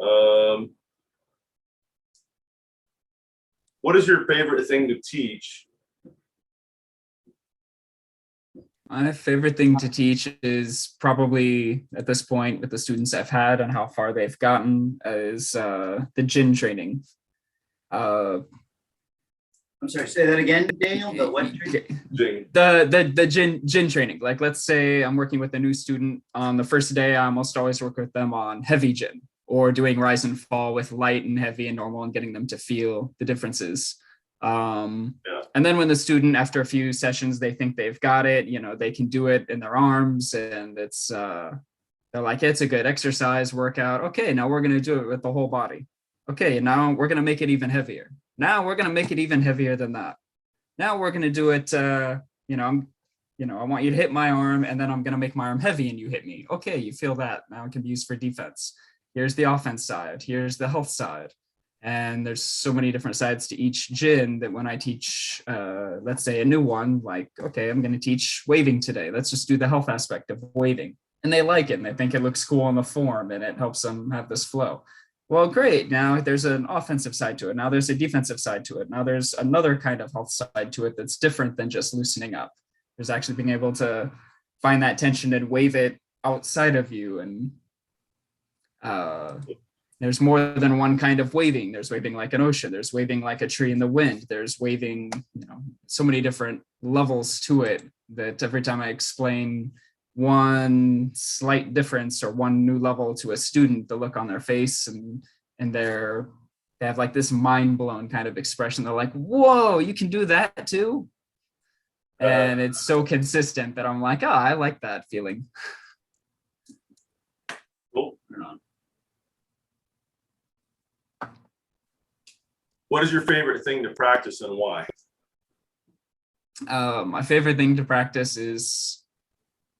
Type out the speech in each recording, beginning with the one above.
Um, what is your favorite thing to teach? My favorite thing to teach is probably at this point with the students I've had and how far they've gotten is the gin training. I'm sorry, say that again, Daniel. The what training? Jing. The gin training. Like, let's say I'm working with a new student on the first day. I almost always work with them on heavy gin or doing rise and fall with light and heavy and normal and getting them to feel the differences. And then when the student, after a few sessions, they think they've got it, you know, they can do it in their arms, and it's they're like, it's a good exercise workout. Okay, now we're going to do it with the whole body. Okay, now we're going to make it even heavier. Now we're going to make it even heavier than that. Now we're going to do it, I want you to hit my arm, and then I'm going to make my arm heavy and you hit me. Okay, you feel that. Now it can be used for defense. Here's the offense side. Here's the health side. And there's so many different sides to each gin that when I teach, let's say a new one, like, okay, I'm going to teach waving today. Let's just do the health aspect of waving. And they like it and they think it looks cool on the form and it helps them have this flow. Well, great. Now there's an offensive side to it. Now there's a defensive side to it. Now there's another kind of health side to it that's different than just loosening up. There's actually being able to find that tension and wave it outside of you. And there's more than one kind of waving. There's waving like an ocean. There's waving like a tree in the wind. There's waving, so many different levels to it that every time I explain one slight difference or one new level to a student, the look on their face and they have like this mind blown kind of expression. They're like, whoa, you can do that too. And it's so consistent that I'm like, oh, I like that feeling. Cool. What is your favorite thing to practice and why? My favorite thing to practice is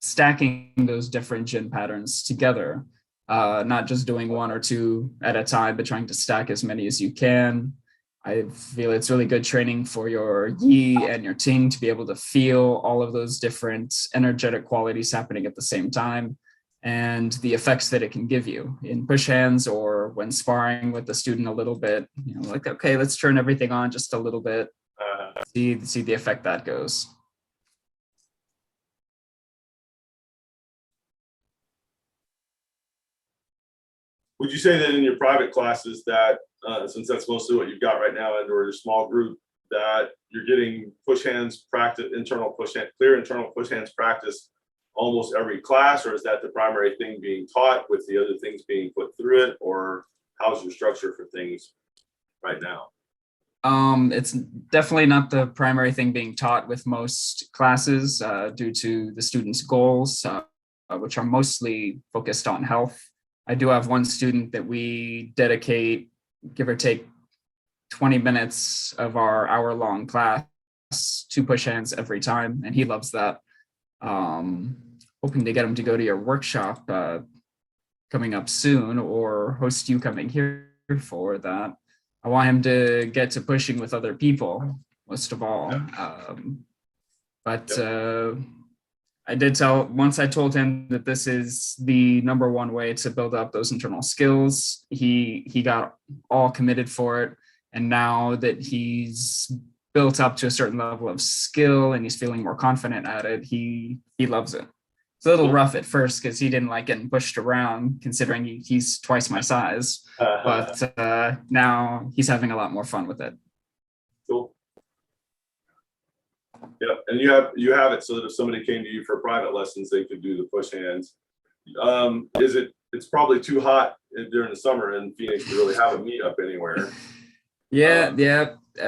stacking those different gin patterns together, not just doing one or two at a time, but trying to stack as many as you can. I feel it's really good training for your yi and your ting to be able to feel all of those different energetic qualities happening at the same time, and the effects that it can give you in push hands or when sparring with the student a little bit, like, okay, let's turn everything on just a little bit, see the effect that goes. Would you say that in your private classes that, since that's mostly what you've got right now and or your small group, that you're getting push hands practice, clear internal push hands practice almost every class, or is that the primary thing being taught with the other things being put through it, or how's your structure for things right now? It's definitely not the primary thing being taught with most classes due to the students' goals, which are mostly focused on health. I do have one student that we dedicate, give or take, 20 minutes of our hour-long class to push hands every time, and he loves that. Hoping to get him to go to your workshop coming up soon, or host you coming here for that. I want him to get to pushing with other people, most of all. I did once I told him that this is the number one way to build up those internal skills, he got all committed for it. And now that he's built up to a certain level of skill and he's feeling more confident at it, he loves it. It's a little rough at first because he didn't like getting pushed around, considering he's twice my size. But now he's having a lot more fun with it. Cool. Yeah, and you have it so that if somebody came to you for private lessons, they could do the push hands. It's probably too hot during the summer in Phoenix to really have a meetup anywhere. Yeah.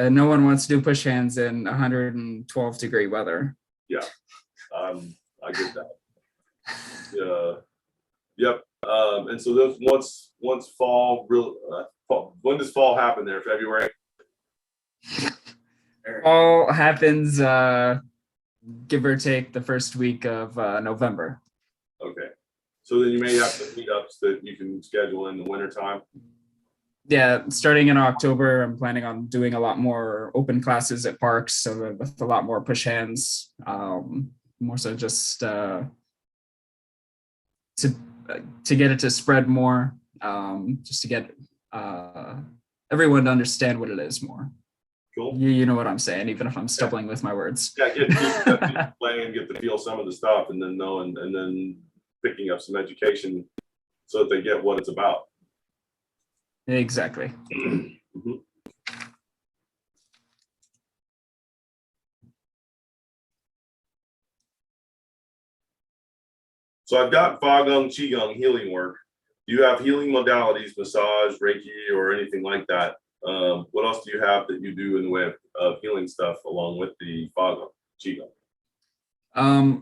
No one wants to do push hands in 112-degree weather. Yeah, I get that. Yep. And so those once fall, when does fall happen there? February? Fall happens, give or take, the first week of November. Okay. So then you may have some meetups that you can schedule in the wintertime. Yeah, starting in October, I'm planning on doing a lot more open classes at parks, so with a lot more push hands, more so just to get it to spread more. just to get everyone to understand what it is more. Cool. You know what I'm saying, even if I'm stumbling with my words. Yeah, get people playing, get to feel some of the stuff, and then knowing, and then picking up some education so that they get what it's about. Exactly. Mhm. So I've got Fagong, Qigong healing work. Do you have healing modalities, massage, Reiki, or anything like that? What else do you have that you do in the way of healing stuff along with the Fagong, Qigong?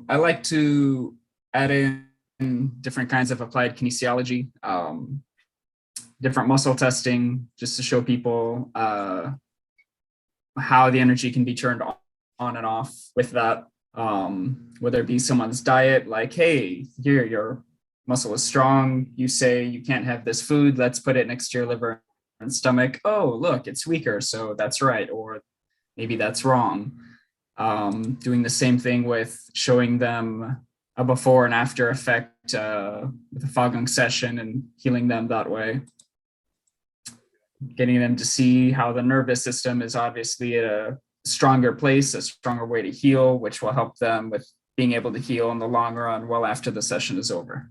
I like to add in different kinds of applied kinesiology, different muscle testing, just to show people how the energy can be turned on and off with that. Whether it be someone's diet, like, hey, here, your muscle is strong. You say you can't have this food. Let's put it next to your liver and stomach. Oh, look, it's weaker. So that's right. Or maybe that's wrong. Doing the same thing with showing them a before and after effect with a Fagong session and healing them that way. Getting them to see how the nervous system is obviously at a stronger place, a stronger way to heal, which will help them with being able to heal in the long run well after the session is over.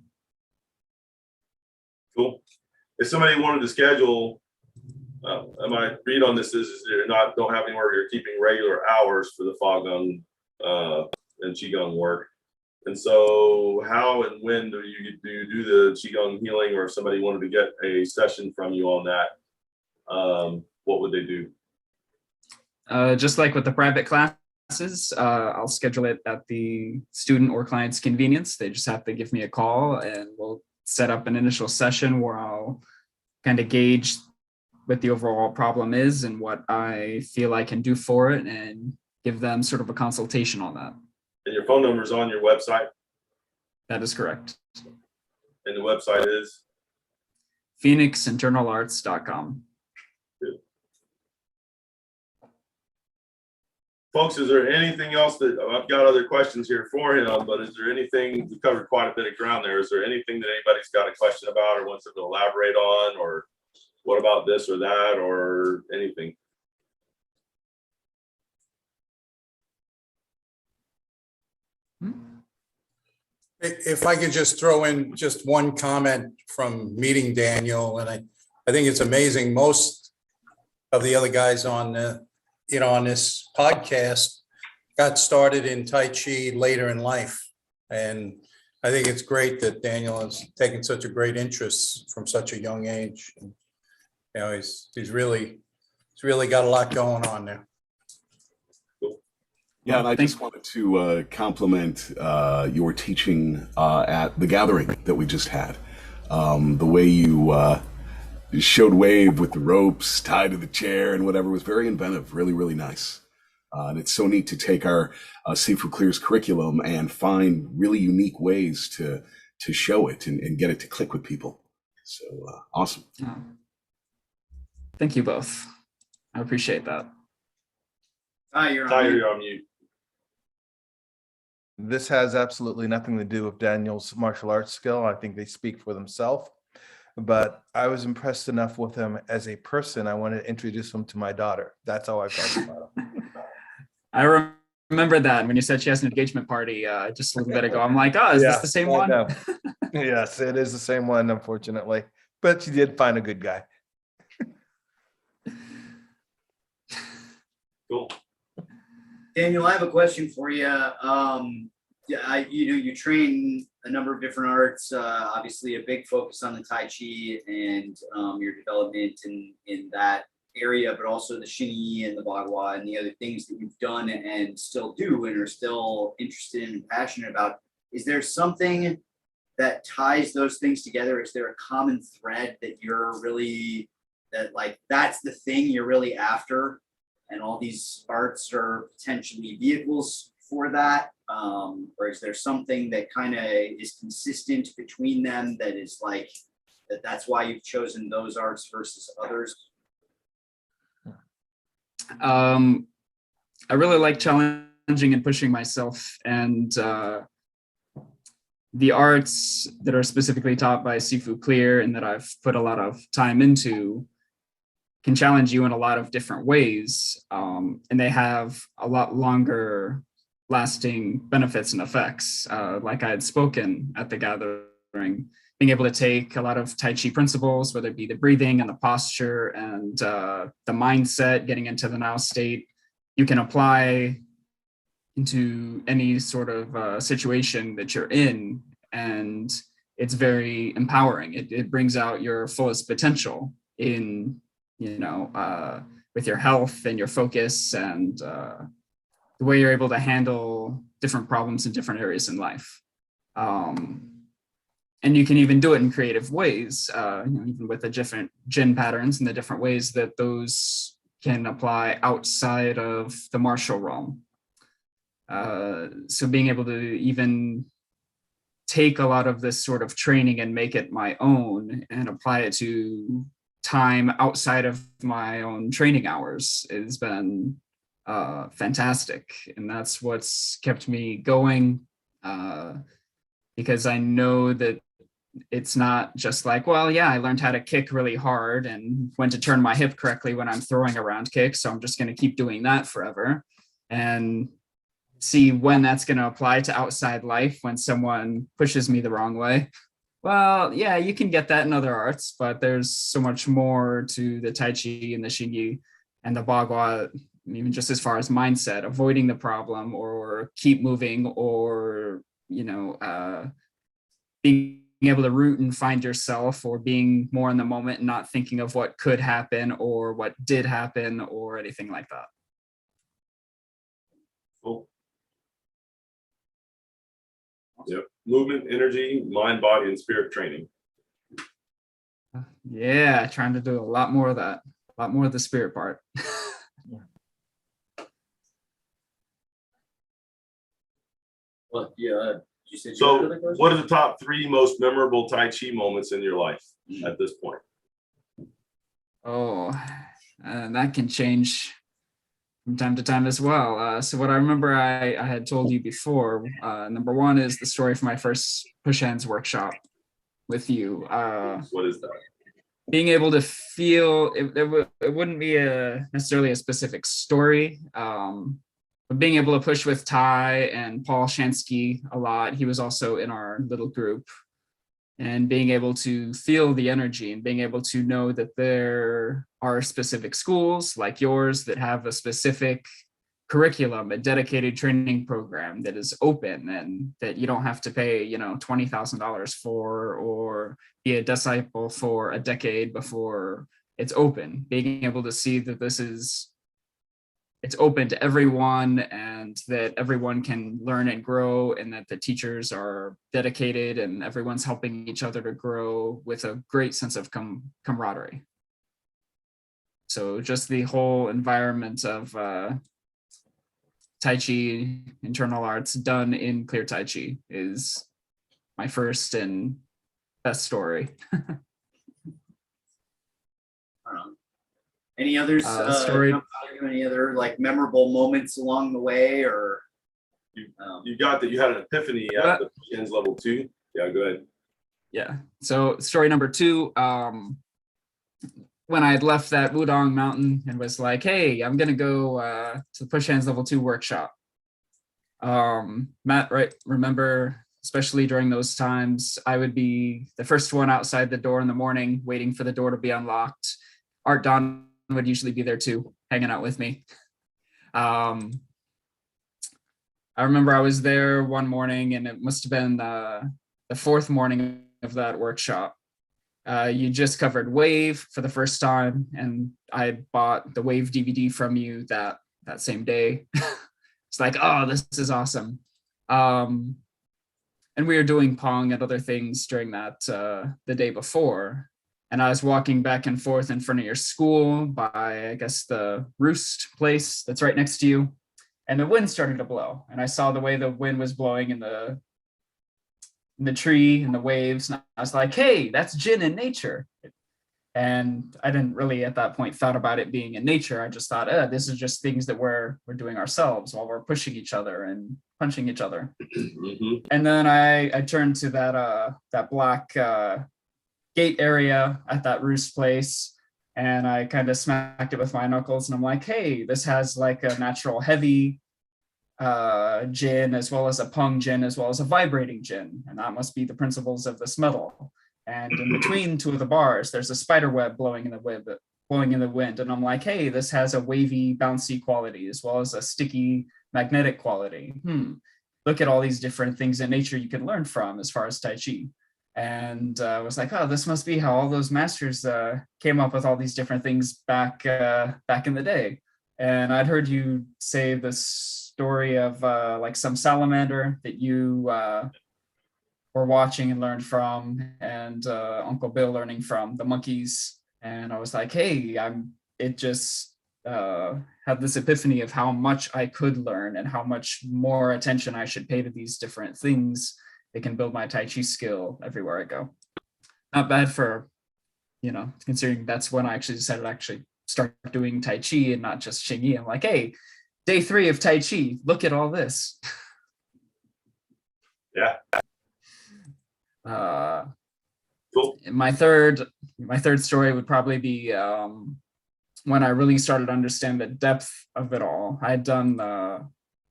Cool. If somebody wanted to schedule, my read on this is you're don't have anywhere you're keeping regular hours for the Fagong and Qigong work. And so how and when do you do the Qigong healing, or if somebody wanted to get a session from you on that, what would they do? Just like with the private classes, I'll schedule it at the student or client's convenience. They just have to give me a call and we'll set up an initial session where I'll kind of gauge what the overall problem is and what I feel I can do for it and give them sort of a consultation on that. And your phone number is on your website? That is correct. And the website is? PhoenixInternalArts.com. Folks, is there anything else that I've got other questions here for him, but is there anything, we covered quite a bit of ground there. Is there anything that anybody's got a question about or wants to elaborate on, or what about this or that, or anything? If I could just throw in just one comment from meeting Daniel, and I think it's amazing. Most of the other guys on the, on this podcast got started in Tai Chi later in life. And I think it's great that Daniel has taken such a great interest from such a young age. And, he's really got a lot going on there. Yeah, and I just wanted to compliment your teaching at the gathering that we just had. The way you showed wave with the ropes tied to the chair and whatever was very inventive, really, really nice. And it's so neat to take our Sifu Clears curriculum and find really unique ways to show it and get it to click with people. So awesome. Thank you both. I appreciate that. You're Tyler, you're on mute. This has absolutely nothing to do with Daniel's martial arts skill. I think they speak for themselves. But I was impressed enough with him as a person. I wanted to introduce him to my daughter. That's how I felt about him. I remember that when you said she has an engagement party just a little bit ago. I'm like, oh, is this the same one? Yes, it is the same one, unfortunately. But she did find a good guy. Cool. Daniel, I have a question for you. You train a number of different arts. Obviously, a big focus on the Tai Chi and your development in that area, but also the Shin and the Bagua and the other things that you've done and still do and are still interested in and passionate about. Is there something that ties those things together? Is there a common thread that you're really, that's the thing you're really after? And all these arts are potentially vehicles for that? Or is there something that kind of is consistent between them that is that's why you've chosen those arts versus others? I really like challenging and pushing myself, and the arts that are specifically taught by Sifu Clear and that I've put a lot of time into can challenge you in a lot of different ways. And they have a lot longer lasting benefits and effects. Like I had spoken at the gathering, being able to take a lot of Tai Chi principles, whether it be the breathing and the posture and the mindset, getting into the now state, you can apply into any sort of situation that you're in. And it's very empowering. It brings out your fullest potential in, with your health and your focus and the way you're able to handle different problems in different areas in life. And you can even do it in creative ways, even with the different Jin patterns and the different ways that those can apply outside of the martial realm. So being able to even take a lot of this sort of training and make it my own and apply it to time outside of my own training hours has been fantastic. And that's what's kept me going, because I know that it's not just like, well, yeah, I learned how to kick really hard and when to turn my hip correctly when I'm throwing a round kick. So I'm just going to keep doing that forever and see when that's going to apply to outside life when someone pushes me the wrong way. Well, yeah, you can get that in other arts, but there's so much more to the Tai Chi and the Xingyi and the Bagua, even just as far as mindset, avoiding the problem or keep moving or, being able to root and find yourself or being more in the moment and not thinking of what could happen or what did happen or anything like that. Cool. Yep. Movement, energy, mind, body, and spirit training. Yeah, trying to do a lot more of that, a lot more of the spirit part. Well, yeah, you said you had So another question? what are the top 3 most memorable Tai Chi moments in your life at this point? Oh, that can change from time to time as well. So what I remember I had told you before, number 1 is the story for my first push hands workshop with you. What is that? Being able to feel, it wouldn't be necessarily a specific story, but being able to push with Ty and Paul Shansky a lot. He was also in our little group. And being able to feel the energy and being able to know that there are specific schools like yours that have a specific curriculum, a dedicated training program that is open and that you don't have to pay, $20,000 for or be a disciple for a decade before it's open. Being able to see that it's open to everyone and that everyone can learn and grow and that the teachers are dedicated and everyone's helping each other to grow with a great sense of camaraderie. So just the whole environment of Tai Chi, internal arts done in Clear Tai Chi is my first and best story. Any others? Story. Any other like memorable moments along the way, or You got that you had an epiphany at the push hands level 2. Yeah, go ahead. Yeah. So story number 2, when I had left that Wudong mountain and was like, hey, I'm going to go to the push hands level 2 workshop. Matt, right? Remember, especially during those times, I would be the first one outside the door in the morning, waiting for the door to be unlocked. Art Don would usually be there too, hanging out with me. I remember I was there one morning and it must have been the 4th morning of that workshop. You just covered Wave for the first time and I had bought the Wave DVD from you that same day. It's like, oh, this is awesome. And we were doing Pong and other things during that the day before. And I was walking back and forth in front of your school by, I guess, the Roost place that's right next to you. And the wind started to blow. And I saw the way the wind was blowing in the tree and the waves. And I was like, hey, that's Jin in nature. And I didn't really at that point thought about it being in nature. I just thought, this is just things that we're doing ourselves while we're pushing each other and punching each other. Mhm. And then I turned to that black gate area at that roost place, and I kind of smacked it with my knuckles, and I'm like, hey, this has like a natural heavy Jin, as well as a Pung Jin, as well as a vibrating Jin, and that must be the principles of this metal. And in between two of the bars, there's a spider web blowing in the wind, and I'm like, hey, this has a wavy, bouncy quality as well as a sticky, magnetic quality. Look at all these different things in nature you can learn from as far as Tai Chi. And I was like, oh, this must be how all those masters came up with all these different things back in the day. And I'd heard you say the story of like some salamander that you were watching and learned from, and Uncle Bill learning from the monkeys. And I was like, hey, it just had this epiphany of how much I could learn and how much more attention I should pay to these different things that can build my Tai Chi skill everywhere I go. Not bad for, considering that's when I actually decided to actually start doing Tai Chi and not just Xing Yi. I'm like, hey, day 3 of Tai Chi, look at all this. Yeah. Cool. My third story would probably be when I really started to understand the depth of it all. I had done the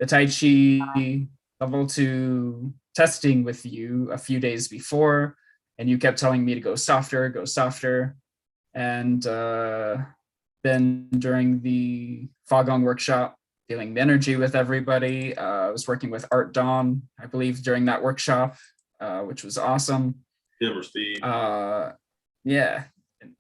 Tai Chi level 2 testing with you a few days before, and you kept telling me to go softer. And then during the Fogong workshop, feeling the energy with everybody, I was working with Art Dawn, I believe, during that workshop, which was awesome. Him or Steve. Yeah.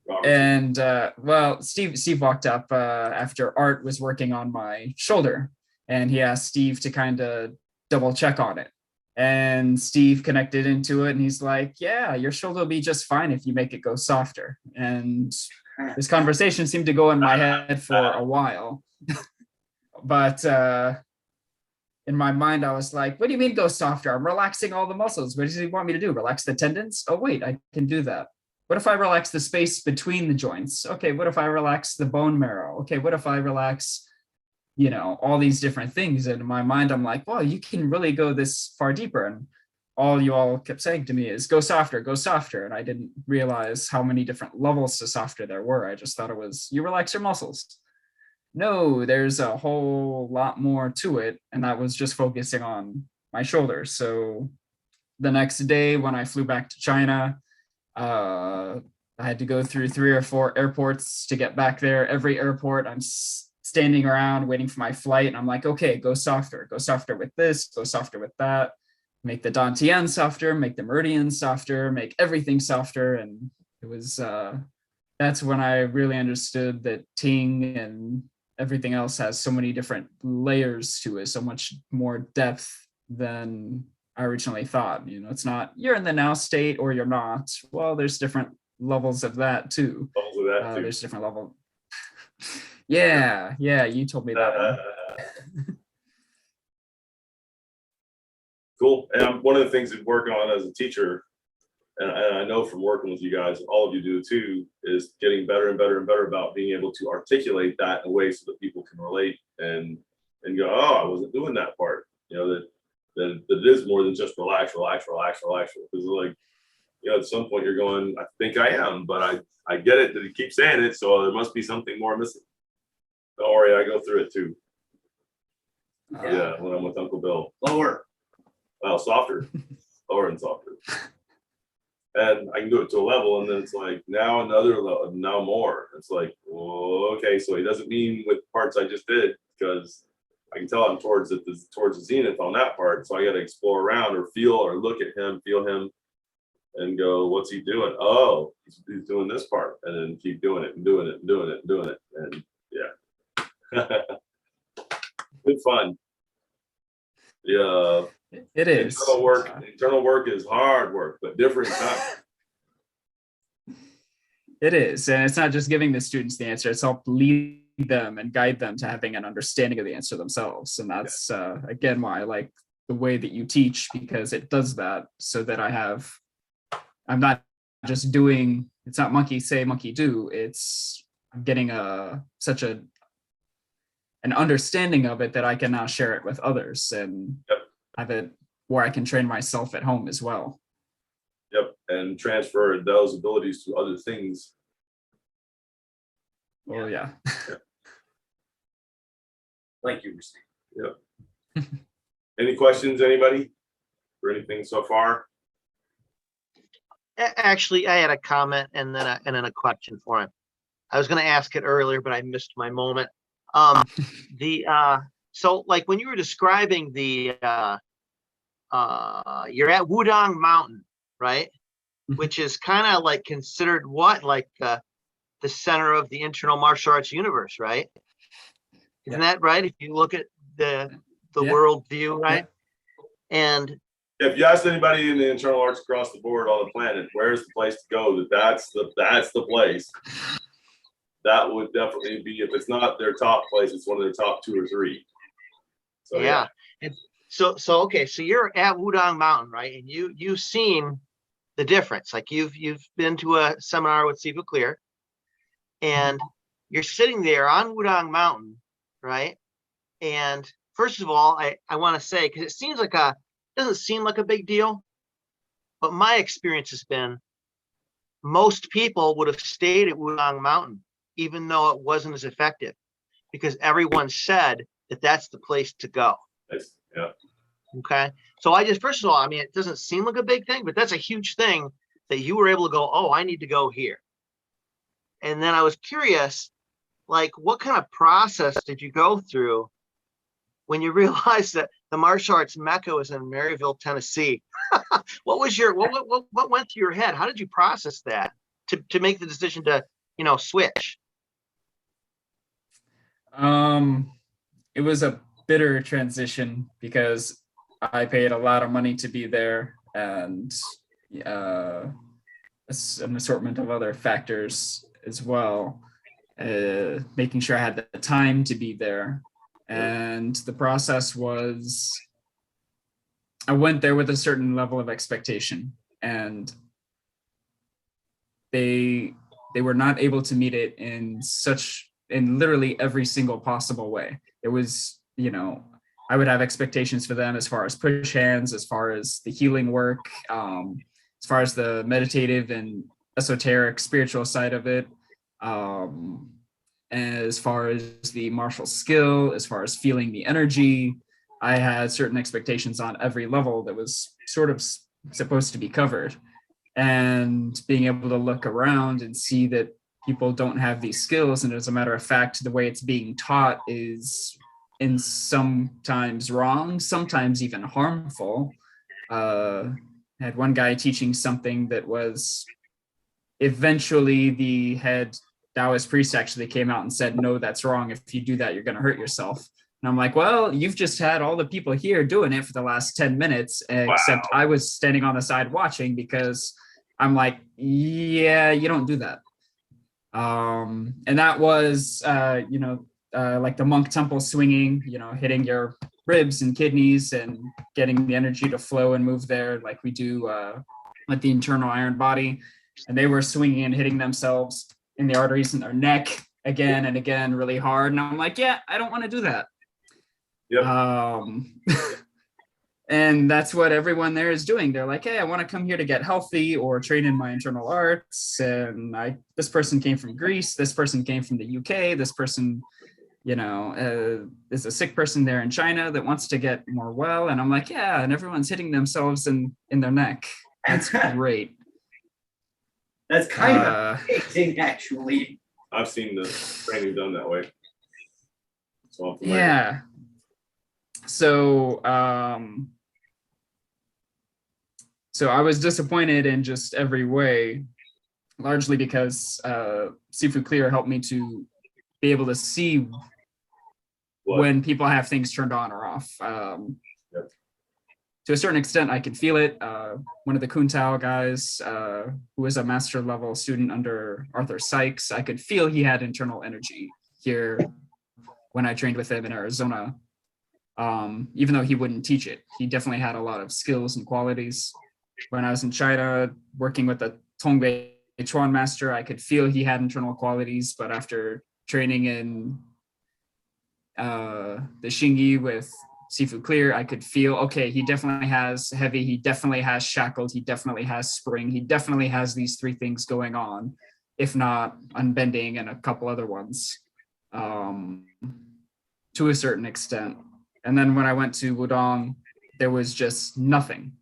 Robert. And well, Steve walked up after Art was working on my shoulder, and he asked Steve to kind of double check on it. And Steve connected into it, and he's like, yeah, your shoulder will be just fine if you make it go softer. And this conversation seemed to go in my head for a while. But in my mind, I was like, what do you mean go softer? I'm relaxing all the muscles. What does he want me to do? Relax the tendons? Oh, wait, I can do that. What if I relax the space between the joints? Okay, what if I relax the bone marrow? Okay, what if I relax, all these different things? And in my mind, I'm like, well, you can really go this far deeper. And all you all kept saying to me is go softer, go softer. And I didn't realize how many different levels to softer there were. I just thought it was, you relax your muscles. No, there's a whole lot more to it. And that was just focusing on my shoulders. So the next day when I flew back to China, I had to go through 3 or 4 airports to get back there. Every airport, I'm standing around waiting for my flight. And I'm like, okay, go softer with this, go softer with that. Make the Dantian softer, make the meridian softer, make everything softer. And it was, that's when I really understood that Ting and everything else has so many different layers to it, so much more depth than I originally thought. It's not you're in the now state or you're not. Well, there's different levels of that too. Levels of that too. There's different levels. Yeah, you told me that one. Cool. And one of the things that working on as a teacher, and I know from working with you guys, and all of you do too, is getting better and better and better about being able to articulate that in a way so that people can relate and go, oh, I wasn't doing that part. That it is more than just relax. Because like, at some point you're going, I think I am, but I get it that he keeps saying it, so there must be something more missing. Don't worry, I go through it too. Yeah, when I'm with Uncle Bill. Lower. Well, softer. Lower and softer. And I can do it to a level, and then it's like now another level, now more. It's like, well, okay, so he doesn't mean with parts I just did, because I can tell I'm towards the zenith on that part. So I got to explore around or feel or look at him, feel him, and go, what's he doing? Oh, he's doing this part, and then keep doing it and doing it and doing it and doing it, and yeah, good fun. Yeah. It is. Internal work is hard work, but different time. It is. And it's not just giving the students the answer, it's help lead them and guide them to having an understanding of the answer themselves. And that's, again, why I like the way that you teach, because it does that so that I'm not just doing it's not monkey say, monkey do. It's getting such an understanding of it that I can now share it with others and Yep. have it where I can train myself at home as well. Yep, and transfer those abilities to other things. Oh yeah. Like you were saying. Any questions, anybody? Or anything so far? Actually, I had a comment and then a question for him. I was going to ask it earlier, but I missed my moment. So like when you were describing you're at Wudang Mountain, right? Mhm. Which is kind of like considered what, like the center of the internal martial arts universe, right? Isn't that right? If you look at the Yeah. world view, right? And If you ask anybody in the internal arts across the board on the planet, where's the place to go? That's the place. That would definitely be, if it's not their top place, it's one of their top 2 or 3. So yeah. And so okay, so you're at Wudang Mountain, right? And you've seen the difference. Like you've been to a seminar with Sifu Clear, and you're sitting there on Wudang Mountain, right? And first of all, I want to say, because it doesn't seem like a big deal, but my experience has been most people would have stayed at Wudang Mountain, even though it wasn't as effective, because everyone said that that's the place to go. yeah. Okay. So first of all, I mean, it doesn't seem like a big thing, but that's a huge thing that you were able to go, oh, I need to go here. And then I was curious, like, what kind of process did you go through when you realized that the martial arts mecca was in Maryville, Tennessee? What went through your head? How did you process that to make the decision to, switch? It was a bitter transition because I paid a lot of money to be there, and an assortment of other factors as well, making sure I had the time to be there. And the process was, I went there with a certain level of expectation, and they were not able to meet it in literally every single possible way. It was, I would have expectations for them as far as push hands, as far as the healing work, as far as the meditative and esoteric spiritual side of it, as far as the martial skill, as far as feeling the energy. I had certain expectations on every level that was sort of supposed to be covered. And being able to look around and see that people don't have these skills, and as a matter of fact, the way it's being taught is in sometimes wrong, sometimes even harmful. I had one guy teaching something that was eventually the head Taoist priest actually came out and said, no, that's wrong. If you do that, you're going to hurt yourself. And I'm like, well, you've just had all the people here doing it for the last 10 minutes, except I was standing on the side watching, because I'm like, yeah, you don't do that. And that was, like the monk temple swinging, hitting your ribs and kidneys and getting the energy to flow and move there, like we do with the internal iron body. And they were swinging and hitting themselves in the arteries in their neck again and again really hard. And I'm like, yeah, I don't want to do that. Yep. And that's what everyone there is doing. They're like, hey, I want to come here to get healthy or train in my internal arts. And this person came from Greece. This person came from the UK. This person, is a sick person there in China that wants to get more well. And I'm like, yeah, and everyone's hitting themselves in their neck. That's great. That's kind of amazing, actually. I've seen the training done that way. So I'm familiar. Yeah. So, so I was disappointed in just every way, largely because Sifu Clear helped me to be able to see when people have things turned on or off. To a certain extent, I can feel it. One of the Kun Tao guys, who was a master level student under Arthur Sykes, I could feel he had internal energy here when I trained with him in Arizona. Even though he wouldn't teach it, he definitely had a lot of skills and qualities. When I was in China working with the Tongbei Chuan master, I could feel he had internal qualities, but after training in the Xingyi with Sifu Clear, I could feel, okay, he definitely has heavy, he definitely has shackled, he definitely has spring, he definitely has these three things going on, if not unbending and a couple other ones, to a certain extent. And then when I went to Wudong, there was just nothing,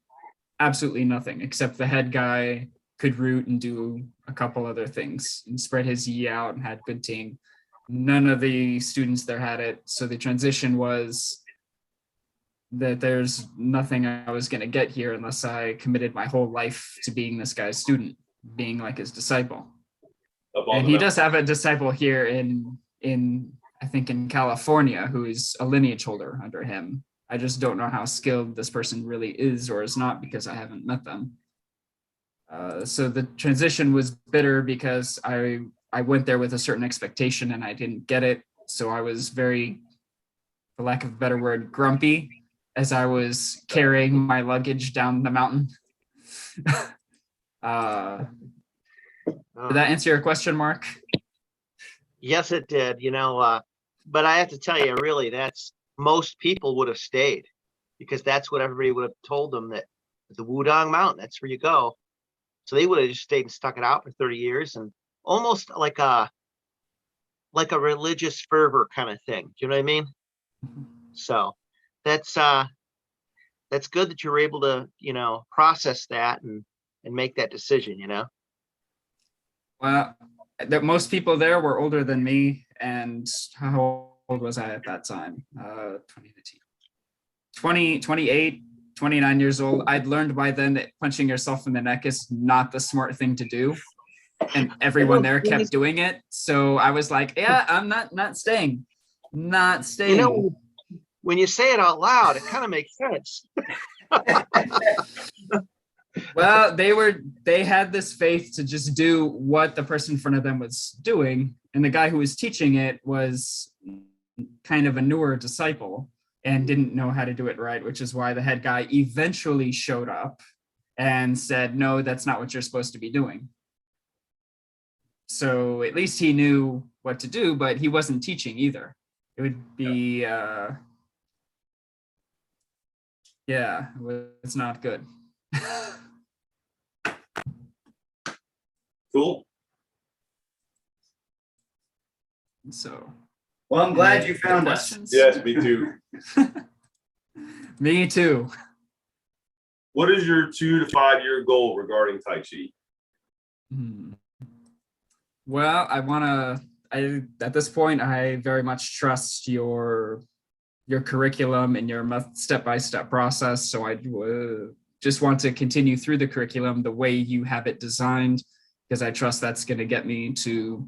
absolutely nothing, except the head guy could root and do a couple other things and spread his yi out and had good ting. None of the students there had it. So the transition was that there's nothing I was going to get here unless I committed my whole life to being this guy's student, being like his disciple. And he does have a disciple here in I think in California, who is a lineage holder under him. I just don't know how skilled this person really is or is not because I haven't met them. So the transition was bitter because I went there with a certain expectation and I didn't get it. So I was very, for lack of a better word, grumpy as I was carrying my luggage down the mountain. Did that answer your question, Mark? Yes, it did, but I have to tell you, really, most people would have stayed because that's what everybody would have told them, that the Wudong Mountain, that's where you go. So they would have just stayed and stuck it out for 30 years and almost like a religious fervor kind of thing. Do you know what I mean? So that's good that you were able to, process that and make that decision, Well, that most people there were older than me. And how old was I at that time? 28, 29 years old. I'd learned by then that punching yourself in the neck is not the smart thing to do. And everyone there kept doing it. So I was like, yeah, I'm not staying. Not staying. When you say it out loud, it kind of makes sense. Well, they had this faith to just do what the person in front of them was doing. And the guy who was teaching it was kind of a newer disciple and didn't know how to do it right, which is why the head guy eventually showed up and said, no, that's not what you're supposed to be doing. So at least he knew what to do, but he wasn't teaching either. It would be, it's not good. Cool. So. Well, I'm glad you found us. Questions? Yes, me too. Me too. What is your 2 to 5 year goal regarding Tai Chi? Well, at this point, I very much trust your curriculum and your step-by-step process. So I just want to continue through the curriculum the way you have it designed, because I trust that's going to get me to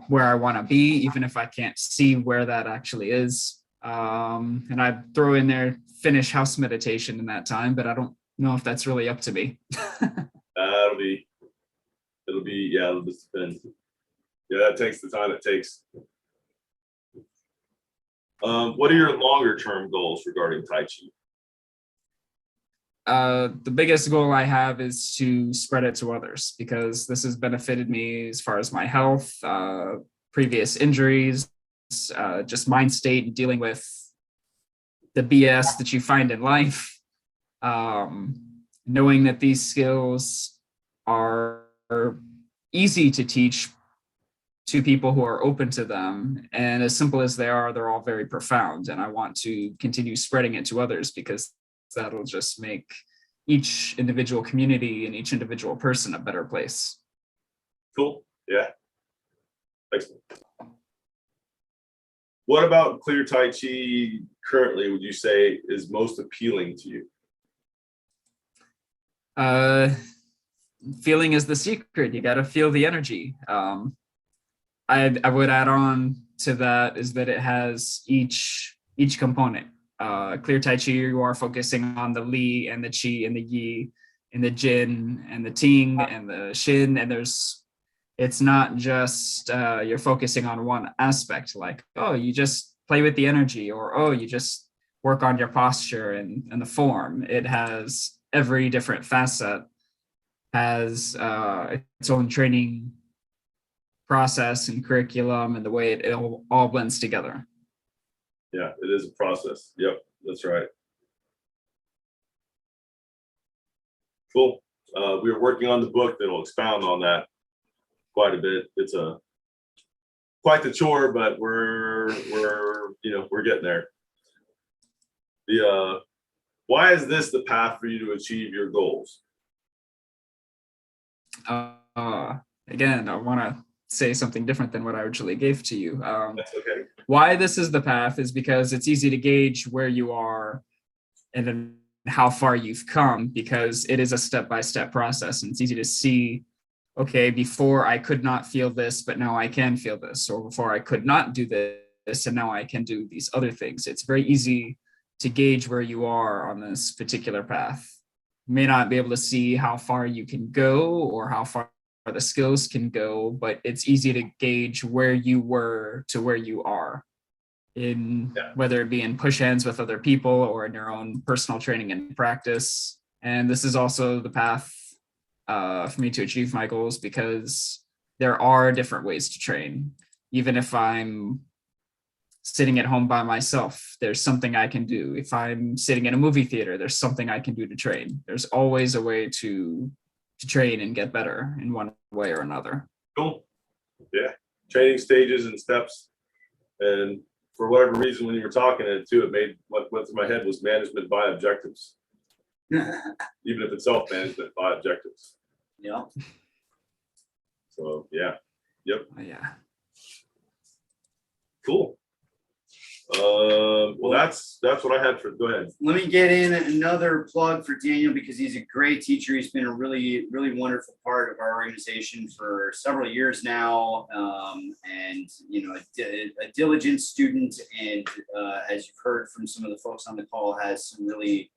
where I want to be, even if I can't see where that actually is. And I throw in there finish house meditation in that time, but I don't know if that's really up to me. It'll just depend. Yeah, that takes the time it takes. What are your longer term goals regarding Tai Chi? The biggest goal I have is to spread it to others, because this has benefited me as far as my health, previous injuries, just mind state and dealing with the BS that you find in life. Knowing that these skills are easy to teach to people who are open to them, and as simple as they are, they're all very profound, and I want to continue spreading it to others, because that'll just make each individual community and each individual person a better place. Cool. Yeah. Excellent. What about Clear Tai Chi currently would you say is most appealing to you? Feeling is the secret. You got to feel the energy. I would add on to that is that it has each component. Clear Tai Chi, you are focusing on the Li and the Qi and the Yi and the Jin and the Ting and the Shin, and it's not just you're focusing on one aspect, like, oh, you just play with the energy, or oh, you just work on your posture and the form. It has every different facet has its own training process and curriculum and the way it all blends together. Yeah, it is a process. Yep, that's right. Cool. We are working on the book that'll expound on that quite a bit. It's quite the chore, but we're getting there. Why is this the path for you to achieve your goals? Again, I want to say something different than what I originally gave to you. That's okay. Why this is the path is because it's easy to gauge where you are and then how far you've come, because it is a step-by-step process, and it's easy to see, okay, before I could not feel this, but now I can feel this, or before I could not do this and now I can do these other things. It's very easy to gauge where you are on this particular path. You may not be able to see how far you can go or how far the skills can go, but it's easy to gauge where you were to where you are, whether it be in push hands with other people or in your own personal training and practice. And this is also the path for me to achieve my goals, because there are different ways to train. Even if I'm sitting at home by myself, there's something I can do. If I'm sitting in a movie theater, there's something I can do to train. There's always a way to train and get better in one way or another. Cool. Yeah. Training stages and steps. And for whatever reason, when you were talking it too, it made what went through my head was management by objectives. Even if it's self-management by objectives. Yeah. So yeah. Yep. Yeah. Cool. Well, that's what I had for. Go ahead. Let me get in another plug for Daniel, because he's a great teacher. He's been a really, really wonderful part of our organization for several years now, and a diligent student. And as you've heard from some of the folks on the call, has some really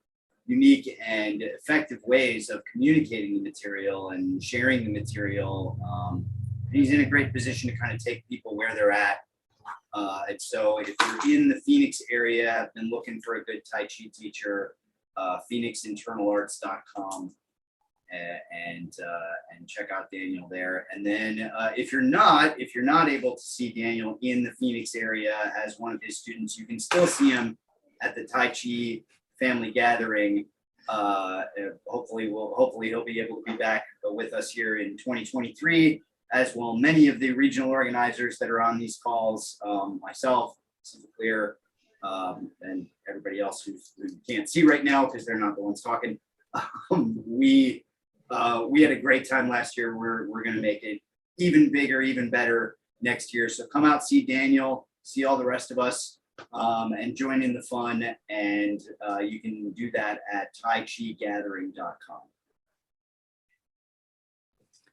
unique and effective ways of communicating the material and sharing the material. He's in a great position to kind of take people where they're at. And so if you're in the Phoenix area, have been looking for a good Tai Chi teacher, phoenixinternalarts.com, and check out Daniel there. And then if you're not able to see Daniel in the Phoenix area as one of his students, you can still see him at the Tai Chi family gathering. Hopefully he'll be able to be back with us here in 2023. As will many of the regional organizers that are on these calls, myself, Simple Clear, and everybody else who can't see right now because they're not the ones talking. We had a great time last year. We're going to make it even bigger, even better next year. So come out, see Daniel, see all the rest of us, and join in the fun. And you can do that at taichigathering.com.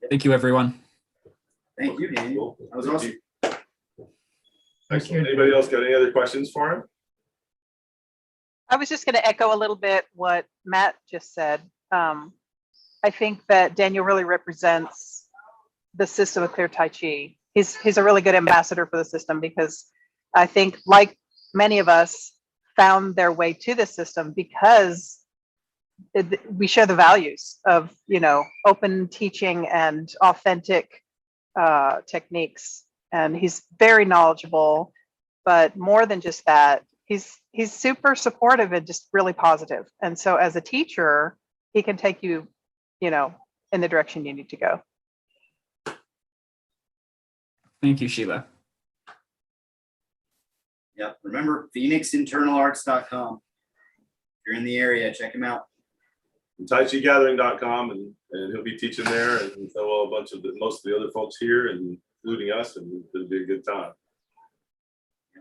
Thank you, everyone. Thank you, Daniel. That was awesome. Excellent. Anybody else got any other questions for him? I was just going to echo a little bit what Matt just said. I think that Daniel really represents the system of Clear Tai Chi. He's a really good ambassador for the system, because I think, like many of us, found their way to the system because we share the values of, open teaching and authentic techniques. And he's very knowledgeable, but more than just that, he's super supportive and just really positive. And so as a teacher, he can take you, in the direction you need to go. Thank you, Sheila. Yep. Remember, phoenixinternalarts.com. If you're in the area, check him out. taichigathering.com, and he'll be teaching there, and so will a bunch of most of the other folks here, and including us, and it'll be a good time.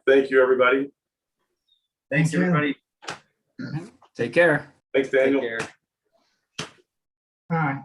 Thank you, everybody. Thanks, everybody. Take care. Thanks, Daniel. Take care. Bye.